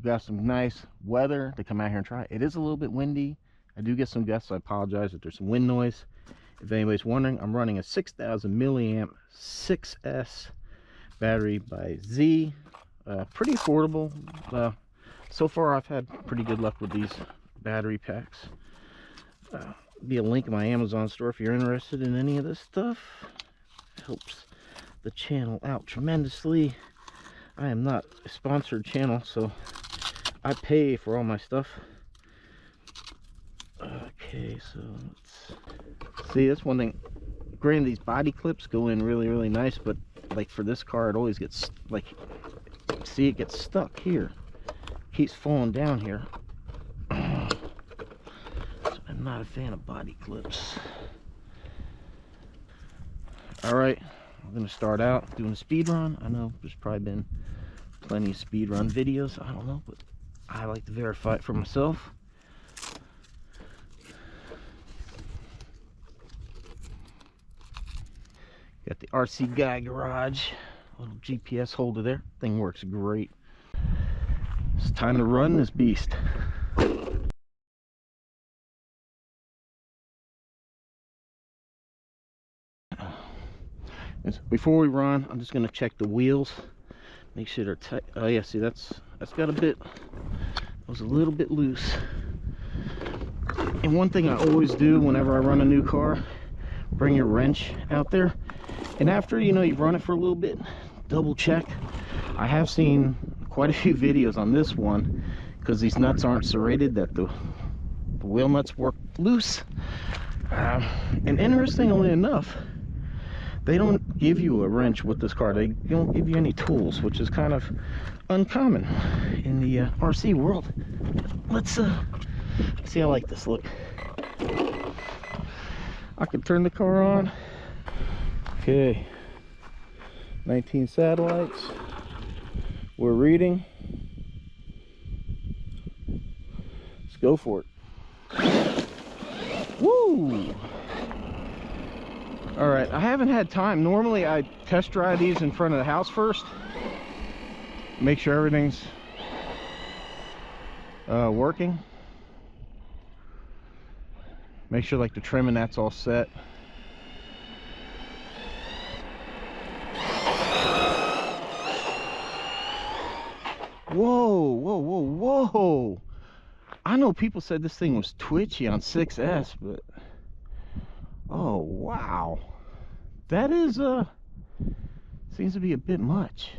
we got some nice weather to come out here and try. It is a little bit windy. I do get some gusts, so I apologize if there's some wind noise. If anybody's wondering, I'm running a 6,000 milliamp 6S battery by Z. Pretty affordable. So far I've had pretty good luck with these battery packs. Be a link in my Amazon store if you're interested in any of this stuff. It helps the channel out tremendously. I am not a sponsored channel, so I pay for all my stuff. Okay, so let's see. That's one thing. Granted, these body clips go in really nice, but like for this car, it always gets like, see, it gets stuck here. Keeps falling down here. So I'm not a fan of body clips. All right, I'm gonna start out doing a speed run. I know there's probably been plenty of speed run videos. I don't know, but I like to verify it for myself. Got the RCAWD garage, little GPS holder there. Thing works great. It's time to run this beast. Before we run, I'm just going to check the wheels, make sure they're tight. Oh yeah, see, that's got a bit, it was a little bit loose. And one thing I always do whenever I run a new car, bring your wrench out there, and after you run it for a little bit, double check. I have seen quite a few videos on this one, because these nuts aren't serrated, that the wheel nuts work loose. And interestingly enough, they don't give you a wrench with this car. They don't give you any tools, which is kind of uncommon in the RC world. Let's see how I like this look. I can turn the car on. Okay, 19 satellites. We're reading. Let's go for it. Woo! All right, I haven't had time. Normally I test drive these in front of the house first. Make sure everything's working. Make sure like the trim and that's all set. Whoa. I know people said this thing was twitchy on 6S, but oh wow, that is seems to be a bit much.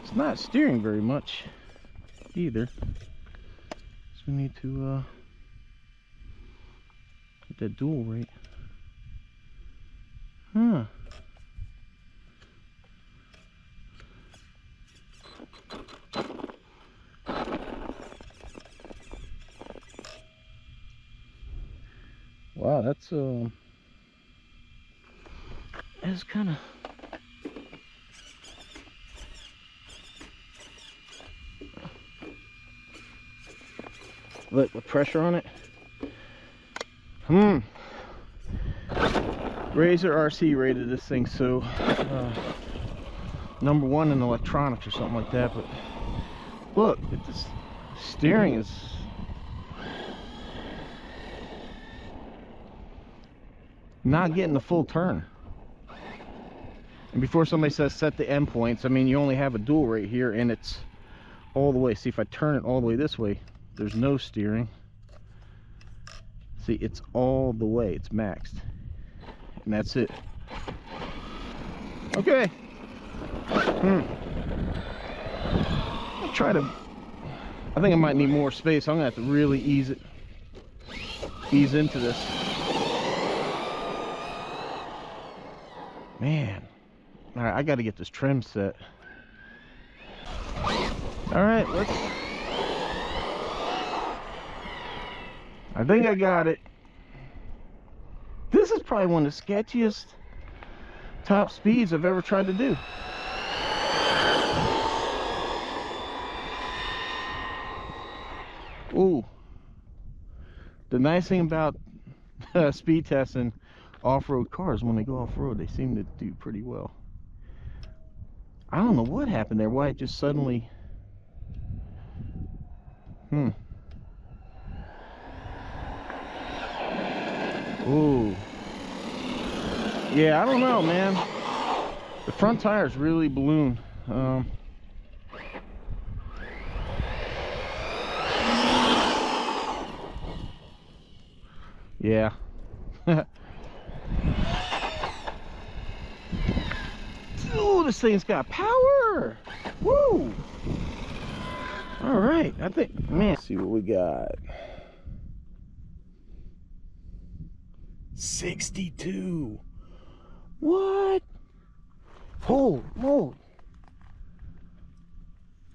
It's not steering very much either, so we need to get that dual rate. Huh. Wow, that's kind of, look, with pressure on it. Razor RC rated this thing so #1 in electronics or something like that, but look, this steering is not getting the full turn. And before somebody says set the endpoints, I mean, you only have a dual rate here and it's all the way. See, if I turn it all the way this way, there's no steering. See, it's all the way, it's maxed, and that's it. Okay. I'll try to, I think I might need more space. I'm gonna have to really ease into this. Man, all right, I got to get this trim set. All right, I think I got it. This is probably one of the sketchiest top speeds I've ever tried to do. Ooh. The nice thing about speed testing off-road cars, when they go off-road, they seem to do pretty well. I don't know what happened there, why it just suddenly... Ooh. Yeah, I don't know, man. The front tires really balloon. Yeah. Ooh, this thing's got power. Woo. All right, I think, man, let's see what we got. 62. What? Holy moly.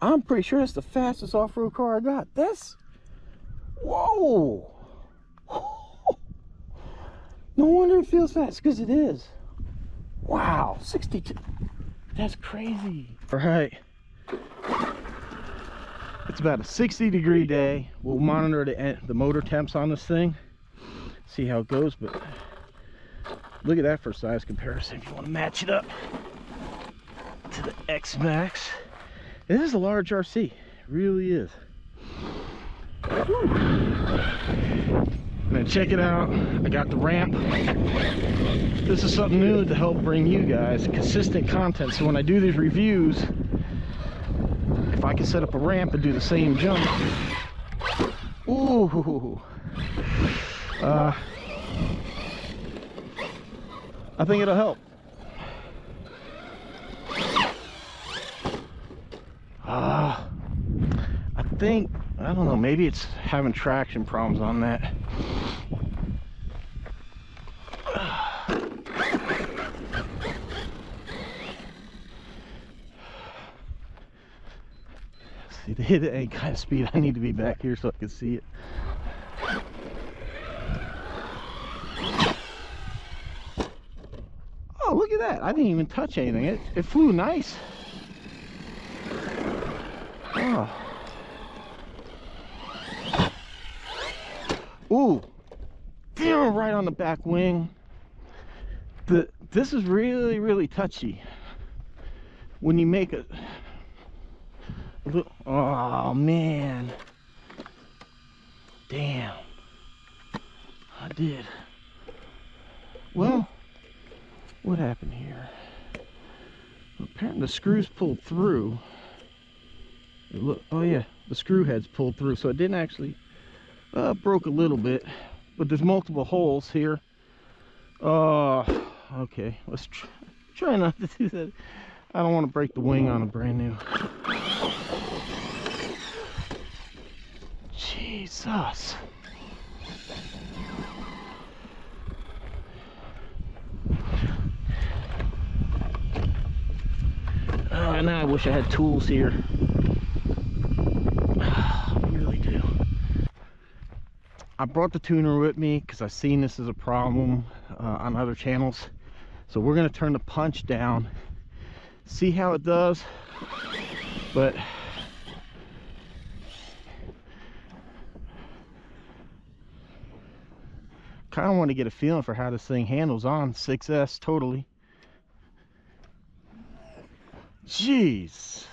I'm pretty sure that's the fastest off-road car I got. That's, whoa. No wonder it feels fast, because it is. Wow, 62. That's crazy. All right. It's about a 60-degree day. We'll monitor the motor temps on this thing, see how it goes, but look at that for size comparison if you want to match it up to the X-Max. It is a large RC, it really is. And then check it out, I got the ramp. This is something new to help bring you guys consistent content, so when I do these reviews, if I can set up a ramp and do the same jump, ooh, I think it'll help. I think, I don't know, maybe it's having traction problems on that. See, to hit it any kind of speed, I need to be back here so I can see it. Oh, look at that. I didn't even touch anything. It flew nice. Oh. Ooh. Damn, right on the back wing. This is really, really touchy. When you make it... Oh, man. Damn. I did. Well... What happened here? Apparently the screws pulled through. Oh yeah, the screw heads pulled through, so it didn't actually broke a little bit, but there's multiple holes here. Okay, let's try not to do that. I don't want to break the wing on a brand new. Jesus. Now I wish I had tools here. I really do. I brought the tuner with me because I've seen this as a problem on other channels. So we're going to turn the punch down, see how it does. But kind of want to get a feeling for how this thing handles on 6S totally. Jeez.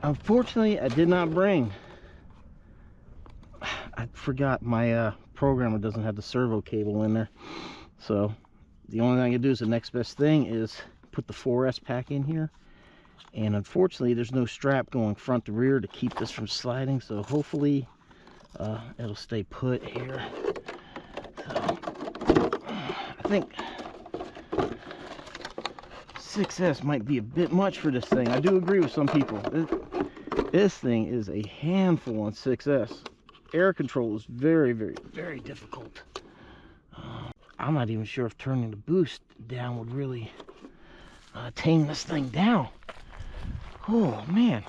Unfortunately, I did not bring. I forgot my programmer doesn't have the servo cable in there. So the only thing I can do is the next best thing is put the 4S pack in here. And unfortunately, there's no strap going front to rear to keep this from sliding. So hopefully it'll stay put here. So I think 6S might be a bit much for this thing. I do agree with some people. This thing is a handful on 6S. Air control is very, very, very difficult. I'm not even sure if turning the boost down would really tame this thing down. Oh, man.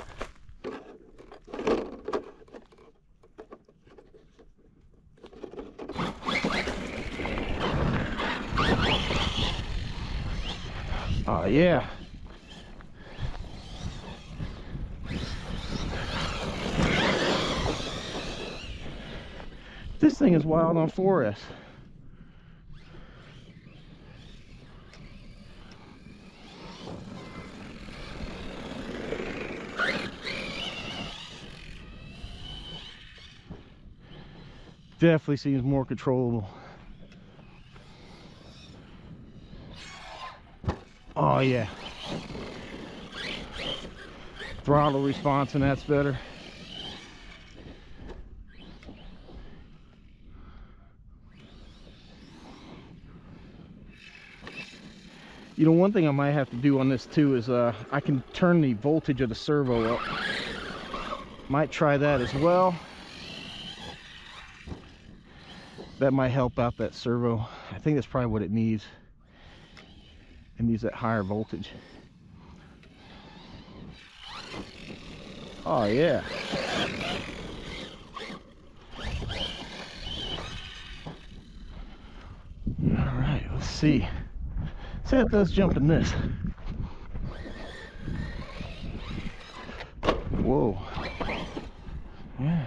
Oh, yeah. This thing is wild on 4S. Definitely seems more controllable. Oh yeah. Throttle response and that's better. You know, one thing I might have to do on this too is I can turn the voltage of the servo up. Might try that as well. That might help out that servo. I think that's probably what it needs. It needs that higher voltage. Oh yeah. All right, let's see. See if it does jump in this. Whoa. Yeah.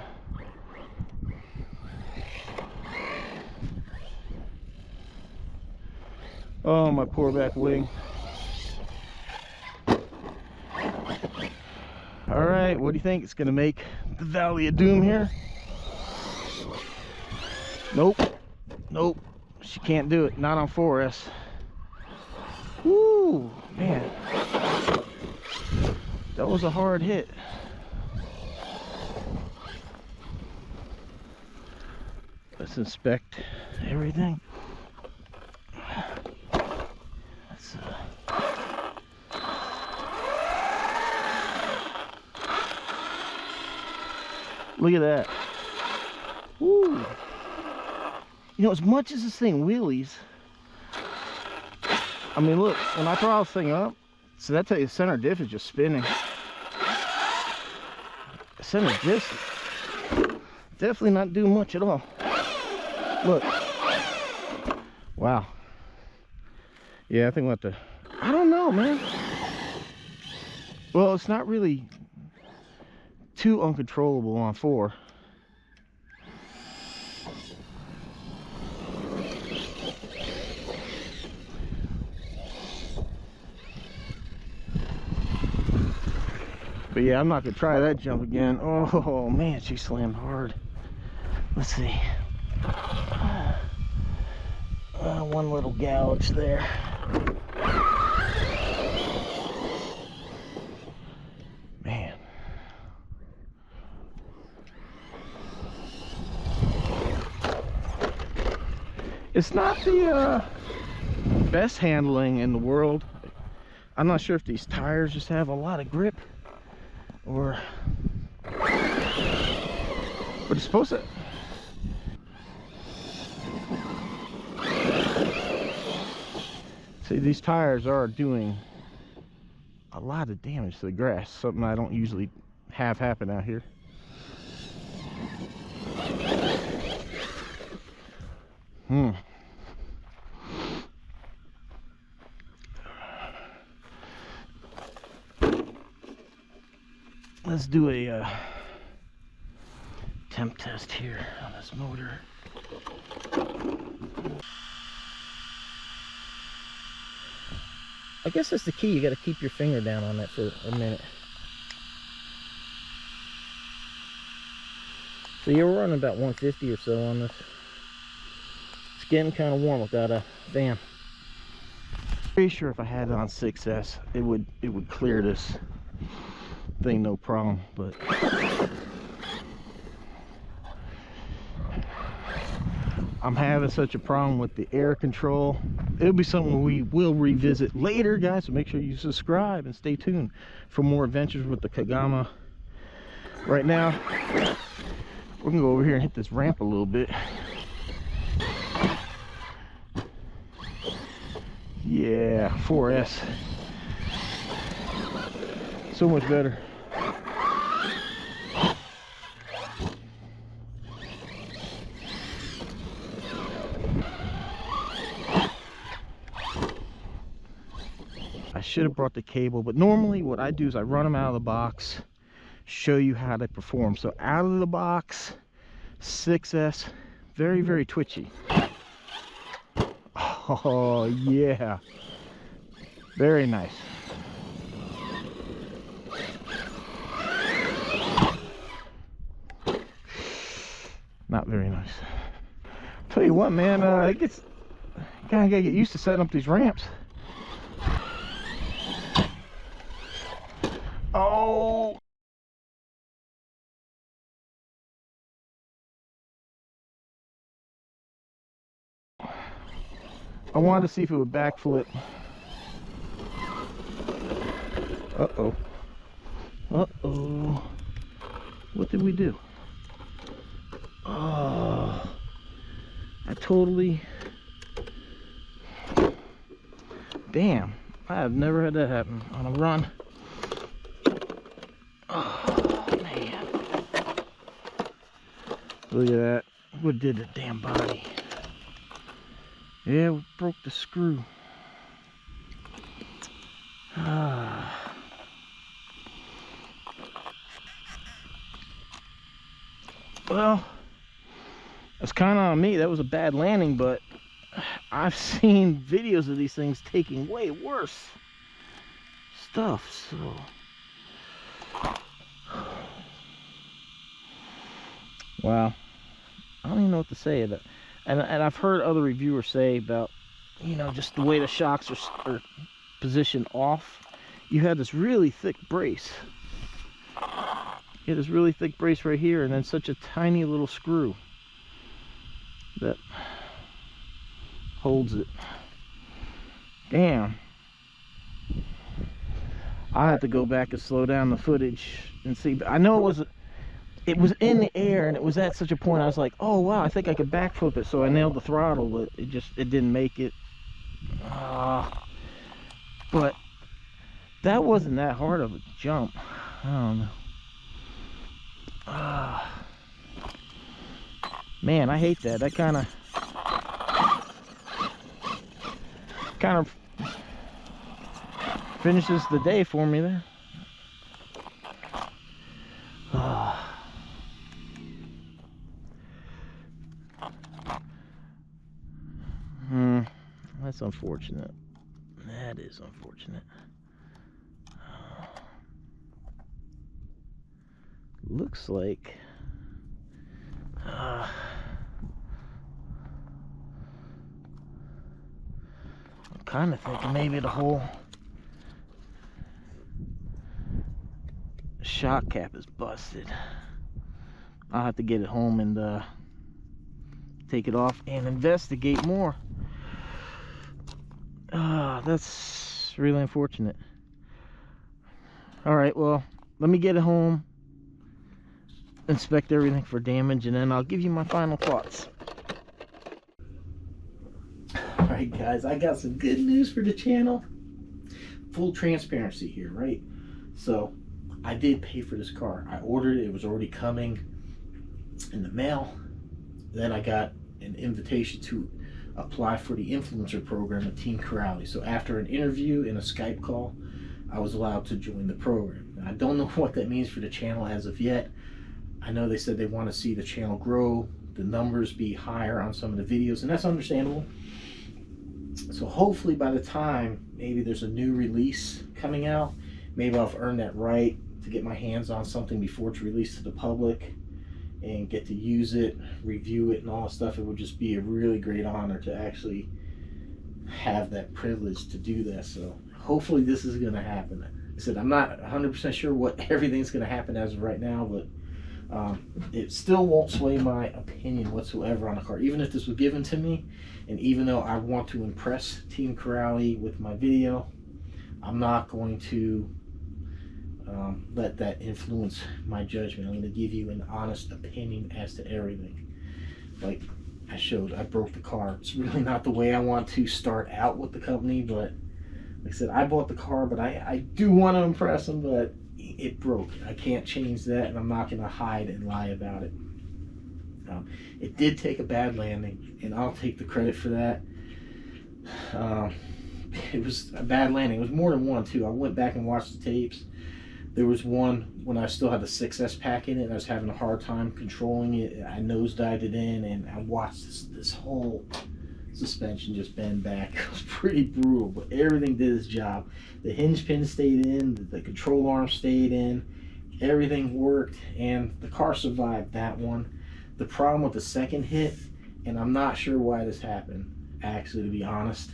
Oh, my poor back wing. All right, what do you think? It's gonna make the Valley of Doom here? Nope. Nope. She can't do it. Not on 4S. Woo, man. That was a hard hit. Let's inspect everything. Look at that. Woo. You know, as much as this thing wheelies, I mean, look, when I throw this thing up, so that's how the center diff is just spinning. The center diff definitely not doing much at all. Look. Wow. Yeah, I think we'll have to, I don't know, man. Well, it's not really too uncontrollable on 4. But yeah, I'm not gonna try that jump again. Oh man, she slammed hard. Let's see. One little gouge there. Man. It's not the best handling in the world. I'm not sure if these tires just have a lot of grip or, but it's supposed to. See, these tires are doing a lot of damage to the grass, something I don't usually have happen out here. Let's do a temp test here on this motor. I guess that's the key. You got to keep your finger down on that for a minute. So yeah, we're running about 150 or so on this. It's getting kind of warm without a fan. Pretty sure if I had it on 6S, it would clear this thing no problem, but I'm having such a problem with the air control. It'll be something we will revisit later, guys, so make sure you subscribe and stay tuned for more adventures with the Kagama. Right now we're gonna go over here and hit this ramp a little bit. Yeah, 4S, so much better. I should have brought the cable, but normally what I do is I run them out of the box, show you how they perform. So out of the box, 6S Very, very twitchy. Oh, yeah. Very nice. Not very nice. Tell you what, man, it gets kind of gotta get used to setting up these ramps. Oh. I wanted to see if it would backflip. Uh-oh. Uh-oh. What did we do? Oh. I totally... Damn. I have never had that happen on a run. Oh, man. Look at that. What did the damn body? Yeah, we broke the screw. Well, that's kind of on me. That was a bad landing, but I've seen videos of these things taking way worse stuff, so... Wow. I don't even know what to say about it. And I've heard other reviewers say about, you know, just the way the shocks are positioned off. You had this really thick brace. You had this really thick brace right here, and then such a tiny little screw that holds it. Damn. I have to go back and slow down the footage and see. I know it was in the air, and it was at such a point I was like, oh wow, I think I could backflip it, so I nailed the throttle, but it didn't make it. But that wasn't that hard of a jump. I don't know. Man, I hate that. That kind of finishes the day for me there. That's unfortunate. That is unfortunate. Looks like I'm kind of thinking maybe the whole shock cap is busted. I'll have to get it home and take it off and investigate more. That's really unfortunate. Alright, well, let me get it home, inspect everything for damage, and then I'll give you my final thoughts. Alright guys, I got some good news for the channel. Full transparency here, right? So, I did pay for this car. I ordered it, it was already coming in the mail. Then I got an invitation to apply for the influencer program at Team Corrali. So after an interview and a Skype call, I was allowed to join the program. Now, I don't know what that means for the channel as of yet. I know they said they want to see the channel grow, the numbers be higher on some of the videos, and that's understandable. So hopefully by the time maybe there's a new release coming out, maybe I'll earn that right to get my hands on something before it's released to the public and get to use it, review it, and all that stuff. It would just be a really great honor to actually have that privilege to do that. So hopefully this is going to happen. Like I said, I'm not 100% sure what everything's going to happen as of right now, but it still won't sway my opinion whatsoever on the car, even if this was given to me. And even though I want to impress Team Corrali with my video, I'm not going to let that influence my judgment. I'm going to give you an honest opinion as to everything. Like I showed, I broke the car. It's really not the way I want to start out with the company, but like I said, I bought the car, but I do want to impress them, but it broke. I can't change that, and I'm not going to hide and lie about it. It did take a bad landing, and I'll take the credit for that. It was a bad landing. It was more than one, too. I went back and watched the tapes. There was one when I still had the 6S pack in it and I was having a hard time controlling it. I nosedived it in and I watched this whole suspension just bend back. It was pretty brutal, but everything did its job. The hinge pin stayed in, the control arm stayed in, everything worked, and the car survived that one. The problem with the second hit, and I'm not sure why this happened, actually, to be honest,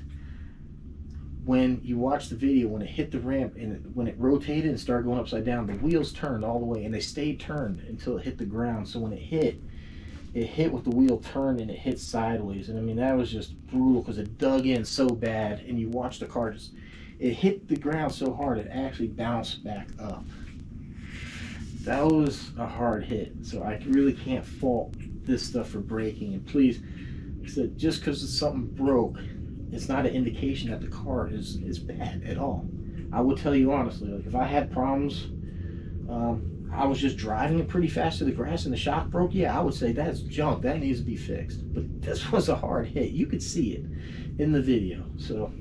when you watch the video, when it hit the ramp and when it rotated and started going upside down, the wheels turned all the way and they stayed turned until it hit the ground. So when it hit with the wheel turned and it hit sideways. And I mean, that was just brutal because it dug in so bad, and you watch the car just, it hit the ground so hard it actually bounced back up. That was a hard hit. So I really can't fault this stuff for braking. And please, like I said, just because something broke, it's not an indication that the car is bad at all. I will tell you honestly, like if I had problems, I was just driving it pretty fast to the grass and the shock broke, yeah, I would say that's junk, that needs to be fixed. But this was a hard hit. You could see it in the video. So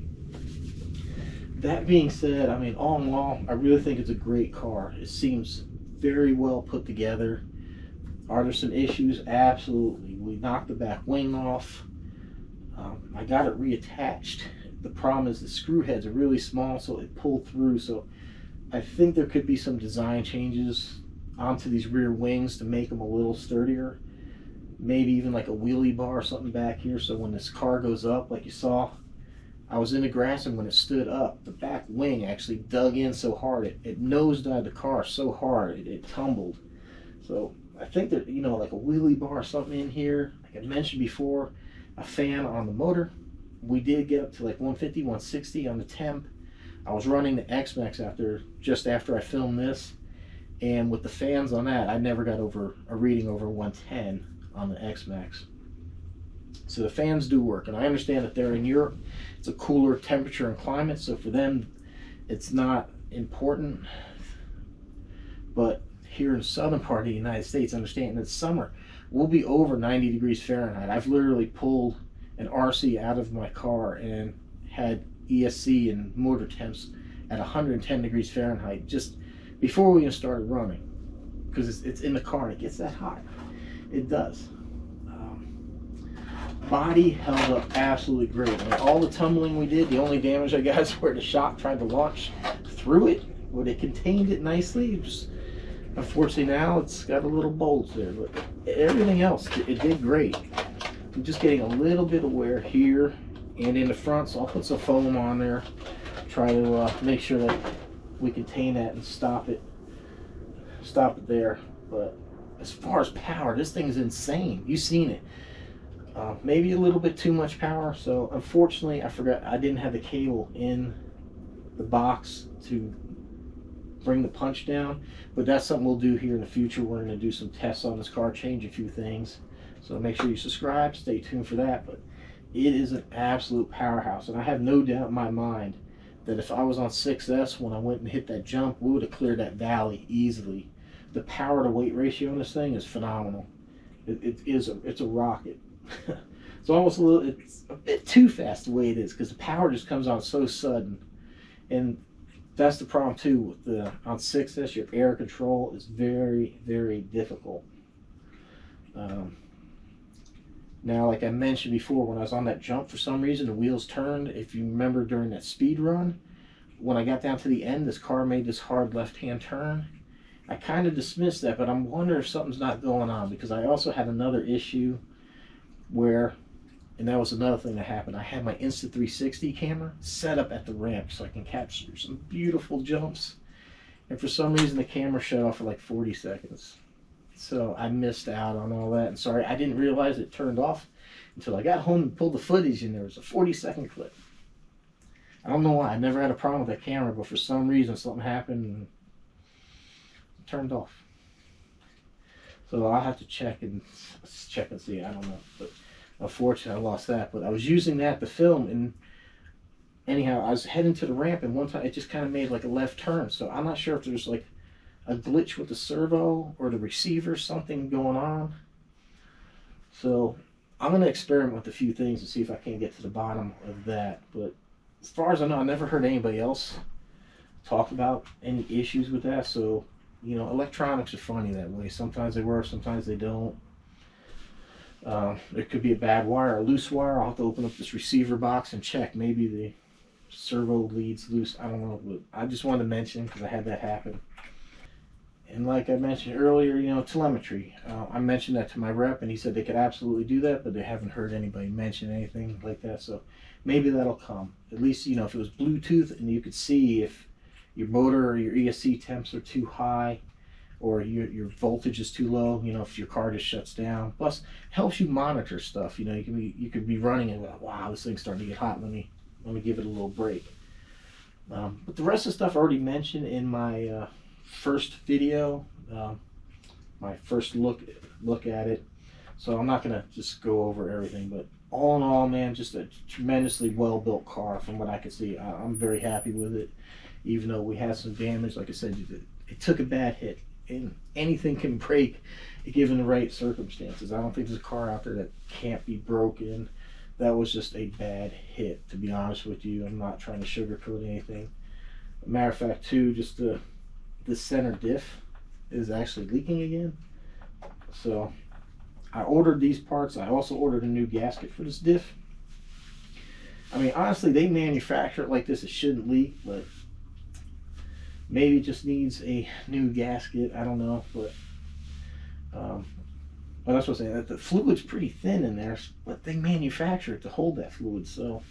that being said, I mean, all in all, I really think it's a great car. It seems very well put together. Are there some issues? Absolutely. We knocked the back wing off. I got it reattached. The problem is the screw heads are really small, so it pulled through. So I think there could be some design changes onto these rear wings to make them a little sturdier. Maybe even like a wheelie bar or something back here, so when this car goes up, like you saw, I was in the grass, and when it stood up, the back wing actually dug in so hard, it nosedived the car so hard, it tumbled. So I think that, you know, like a wheelie bar or something in here. Like I mentioned before, a fan on the motor. We did get up to like 150, 160 on the temp. I was running the X-Max just after I filmed this, and with the fans on that, I never got over a reading over 110 on the X-Max. So the fans do work, and I understand that they're in Europe. It's a cooler temperature and climate, so for them, it's not important. But here in the southern part of the United States, understand it's summer, we'll be over 90 degrees Fahrenheit. I've literally pulled an RC out of my car and had ESC and motor temps at 110 degrees Fahrenheit just before we even started running, because it's in the car and it gets that hot. It does. Body held up absolutely great. I mean, all the tumbling we did, the only damage I got is where the shock tried to launch through it, but it contained it nicely. Just, unfortunately now it's got a little bulge there, but everything else, it did great. I'm just getting a little bit of wear here and in the front, so I'll put some foam on there, try to make sure that we contain that and stop it there. But as far as power, this thing is insane. You've seen it. Maybe a little bit too much power, so unfortunately I forgot I didn't have the cable in the box to bring the punch down, but that's something we'll do here in the future. We're going to do some tests on this car, change a few things, so make sure you subscribe, stay tuned for that. But it is an absolute powerhouse, and I have no doubt in my mind that if I was on 6S when I went and hit that jump, we would have cleared that valley easily. The power to weight ratio on this thing is phenomenal. It's a rocket. It's almost it's a bit too fast the way it is, because the power just comes on so sudden, and that's the problem too with on 6S. Your air control is very, very difficult. Now, like I mentioned before, when I was on that jump, for some reason the wheels turned. If you remember during that speed run, when I got down to the end, this car made this hard left-hand turn. I kind of dismissed that, but I'm wondering if something's not going on, because I also had another issue where, and that was another thing that happened, I had my Insta360 camera set up at the ramp so I can capture some beautiful jumps, and for some reason the camera shut off for like 40 seconds. So I missed out on all that, and sorry, I didn't realize it turned off until I got home and pulled the footage, and there was a 40-second clip. I don't know why, I never had a problem with that camera, but for some reason something happened and it turned off. So I'll have to check and see, I don't know. But unfortunately I lost that. But I was using that to film, and anyhow, I was heading to the ramp, and one time it just kind of made like a left turn. So I'm not sure if there's like a glitch with the servo or the receiver, something going on. So I'm going to experiment with a few things and see if I can get to the bottom of that. But as far as I know, I never heard anybody else talk about any issues with that. So, you know, electronics are funny that way. Sometimes they work, sometimes they don't. There could be a bad wire, a loose wire. I'll have to open up this receiver box and check. Maybe the servo lead's loose. I don't know, but I just wanted to mention because I had that happen. And like I mentioned earlier, you know, telemetry. I mentioned that to my rep, and he said they could absolutely do that, but they haven't heard anybody mention anything like that. So maybe that'll come. At least, you know, if it was Bluetooth and you could see if your motor or your ESC temps are too high or your voltage is too low, you know, if your car just shuts down. Plus, helps you monitor stuff. You know, you could be running and go, wow, this thing's starting to get hot. Let me give it a little break. But the rest of the stuff I already mentioned in my first video, my first look at it. So I'm not gonna just go over everything, but all in all, man, just a tremendously well-built car from what I could see. I'm very happy with it, even though we had some damage. Like I said, it took a bad hit, and anything can break given the right circumstances. I don't think there's a car out there that can't be broken. That was just a bad hit, to be honest with you. I'm not trying to sugarcoat anything. Matter of fact, too, just the center diff is actually leaking again. So I ordered these parts. I also ordered a new gasket for this diff. I mean, honestly, they manufacture it like this. It shouldn't leak, but maybe it just needs a new gasket. I don't know, but that's what I'm saying. That the fluid's pretty thin in there, but they manufacture it to hold that fluid. So,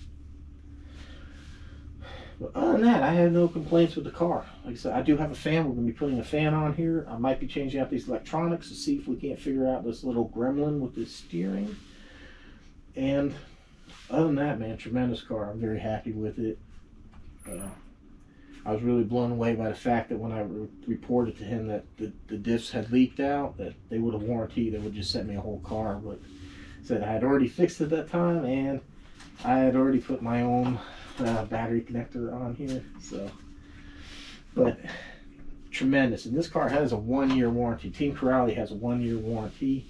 but other than that, I have no complaints with the car. Like I said, I do have a fan. We're going to be putting a fan on here. I might be changing out these electronics to see if we can't figure out this little gremlin with the steering. And other than that, man, tremendous car. I'm very happy with it. I was really blown away by the fact that when I reported to him that the diffs had leaked out, that they would have warranted, they would just sent me a whole car. But said I had already fixed it at that time, and I had already put my own battery connector on here. So, but tremendous. And this car has a 1-year warranty. Team Corrali has a 1-year warranty,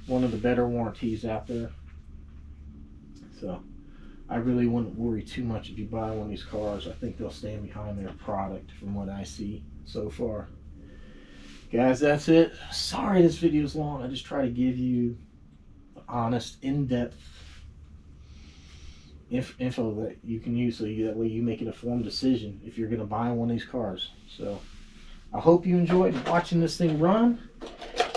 one of the better warranties out there. So I really wouldn't worry too much if you buy one of these cars. I think they'll stand behind their product from what I see so far. Guys, that's it. Sorry this video is long. I just try to give you honest, in-depth info that you can use, so that way you make an informed decision if you're going to buy one of these cars. So I hope you enjoyed watching this thing run.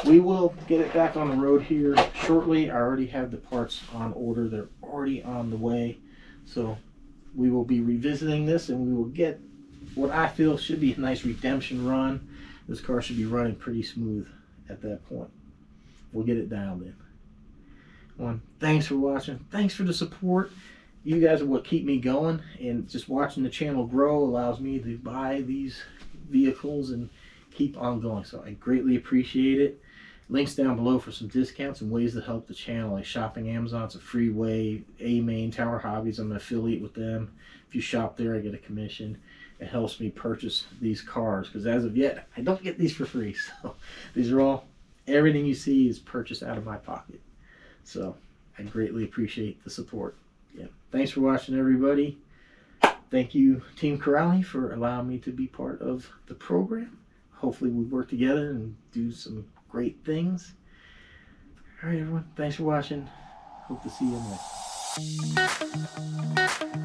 We will get it back on the road here shortly. I already have the parts on order. They're already on the way. So we will be revisiting this, and we will get what I feel should be a nice redemption run. This car should be running pretty smooth at that point. We'll get it dialed in. Well, thanks for watching. Thanks for the support. You guys are what keep me going, and just watching the channel grow allows me to buy these vehicles and keep on going. So I greatly appreciate it. Links down below for some discounts and ways to help the channel, like shopping Amazon. It's a free way. AMAIN, Tower Hobbies, I'm an affiliate with them. If you shop there, I get a commission. It helps me purchase these cars, because as of yet, I don't get these for free. So these are all, everything you see is purchased out of my pocket. So I greatly appreciate the support. Yeah. Thanks for watching, everybody. Thank you, Team Corrali, for allowing me to be part of the program. Hopefully we work together and do some great things. All right, everyone. Thanks for watching. Hope to see you next.